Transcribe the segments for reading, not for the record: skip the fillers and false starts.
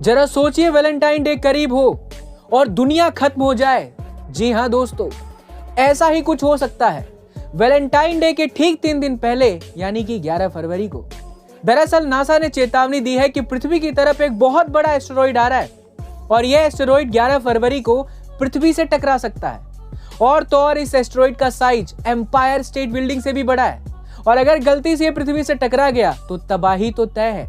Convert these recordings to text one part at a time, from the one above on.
जरा सोचिए, Valentine day करीब हो और दुनिया खत्म हो जाए। जी हाँ दोस्तों, ऐसा ही कुछ हो सकता है। वैलेंटाइन डे के ठीक 3 दिन पहले यानी कि 11 फरवरी को दरअसल नासा ने चेतावनी दी है कि पृथ्वी की तरफ एक बहुत बड़ा एस्टेरॉइड आ रहा है और यह एस्टेरॉइड 11 फरवरी को पृथ्वी से टकरा सकता है। और तो और इस एस्टेरॉइड का साइज एम्पायर स्टेट बिल्डिंग से भी बड़ा है और अगर गलती से पृथ्वी से टकरा गया तो तबाही तो तय है।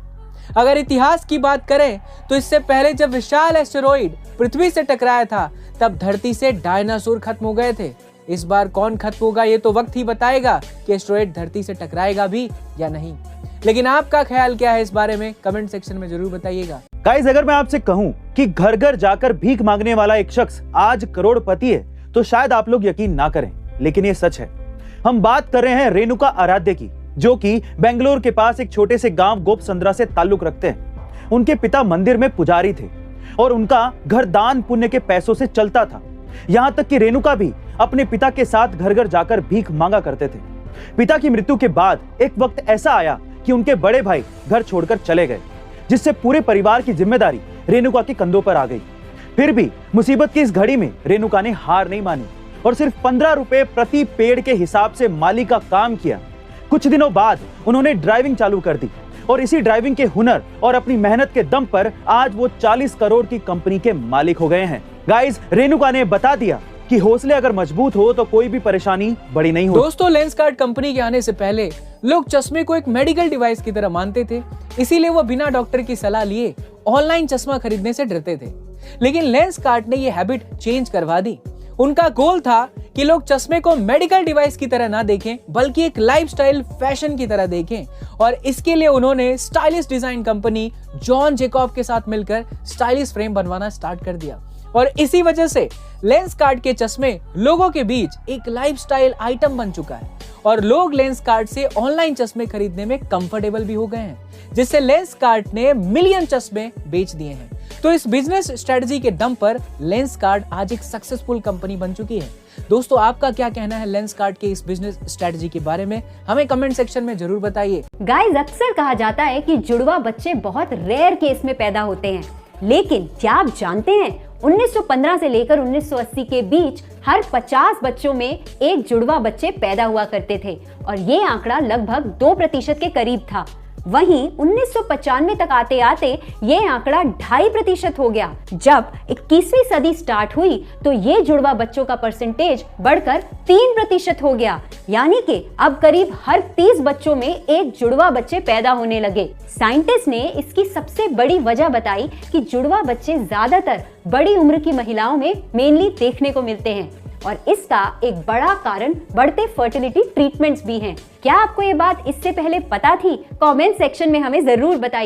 अगर इतिहास की बात करें तो इससे पहले जब विशाल एस्टेरॉइड पृथ्वी से टकराया था तब धरती से डायनासोर खत्म हो गए थे। इस बार कौन खत्म होगा ये तो वक्त ही बताएगा कि एस्टेरॉइड धरती से टकराएगा भी या नहीं। लेकिन आपका ख्याल क्या है इस बारे में कमेंट सेक्शन में जरूर बताइएगा। गाइस, अगर मैं आपसे कहूं कि घर घर जाकर भीख मांगने वाला एक शख्स आज करोड़पति है तो शायद आप लोग यकीन ना करें, लेकिन ये सच है। हम बात कर रहे हैं रेणुका आराध्य की, जो कि बेंगलोर के पास एक छोटे से गांव गोपसंद्रा से ताल्लुक रखते हैं। उनके पिता मंदिर में पुजारी थे और उनका घर दान पुण्य के पैसों से चलता था। यहाँ तक कि रेणुका भी अपने पिता के साथ घर घर जाकर भीख मांगा करते थे। पिता की मृत्यु के बाद एक वक्त ऐसा आया कि उनके बड़े भाई घर छोड़कर चले गए, जिससे पूरे परिवार की जिम्मेदारी रेणुका के कंधों पर आ गई। फिर भी मुसीबत की इस घड़ी में रेणुका ने हार नहीं मानी और सिर्फ 15 रुपए प्रति पेड़ के हिसाब से माली का काम किया। कुछ दिनों बाद उन्होंने ड्राइविंग चालू कर दी और इसी ड्राइविंग के हुनर और अपनी मेहनत के दम पर आज वो 40 करोड़ की कंपनी के मालिक हो गए हैं। गाइस, रेणुका ने बता दिया कि हौसले अगर मजबूत हो तो कोई भी परेशानी बड़ी नहीं हो। दोस्तों, लेंसकार्ट कंपनी के आने से पहले लोग चश्मे को एक मेडिकल डिवाइस की तरह मानते थे, इसीलिए वो बिना डॉक्टर की सलाह लिए ऑनलाइन चश्मा खरीदने से डरते थे। लेकिन लेंसकार्ट ने ये हैबिट चेंज करवा दी। उनका गोल था कि लोग चश्मे को मेडिकल डिवाइस की तरह ना देखें बल्कि एक लाइफस्टाइल फैशन की तरह देखें और इसके लिए उन्होंने stylish design company John Jacob के साथ मिलकर स्टाइलिश फ्रेम बनवाना स्टार्ट कर दिया और इसी वजह से लेंसकार्ट के चश्मे लोगों के बीच एक लाइफस्टाइल आइटम बन चुका है और लोग लेंसकार्ट से ऑनलाइन चश्मे खरीदने में कंफर्टेबल भी हो गए हैं, जिससे लेंसकार्ट ने मिलियन चश्मे बेच दिए हैं। तो इस बिजनेस स्ट्रेटजी के दम पर लेंसकार्ट आज एक सक्सेसफुल कंपनी बन चुकी है। दोस्तों, आपका क्या कहना है लेंसकार्ट के इस बिजनेस स्ट्रेटजी के बारे में, हमें कमेंट सेक्शन में जरूर बताइए। गाइस, अक्सर कहा जाता है कि जुड़वा बच्चे बहुत रेयर केस में पैदा होते हैं, लेकिन क्या आप जानते हैं 1915 से लेकर 1980 के बीच हर 50 बच्चों में एक जुड़वा बच्चे पैदा हुआ करते थे और ये आंकड़ा लगभग 2% के करीब था। वहीं 1995 तक आते आते ये आंकड़ा 2.5% हो गया। जब 21वीं सदी स्टार्ट हुई तो ये जुड़वा बच्चों का परसेंटेज बढ़कर 3% हो गया, यानी कि अब करीब हर 30 बच्चों में एक जुड़वा बच्चे पैदा होने लगे। साइंटिस्ट ने इसकी सबसे बड़ी वजह बताई कि जुड़वा बच्चे ज्यादातर बड़ी उम्र की महिलाओं में मेनली देखने को मिलते हैं और इसका एक बड़ा कारण बढ़ते फर्टिलिटी ट्रीटमेंट्स भी हैं। क्या आपको ये बात इससे पहले पता थी? कमेंट सेक्शन में हमें जरूर बताइए।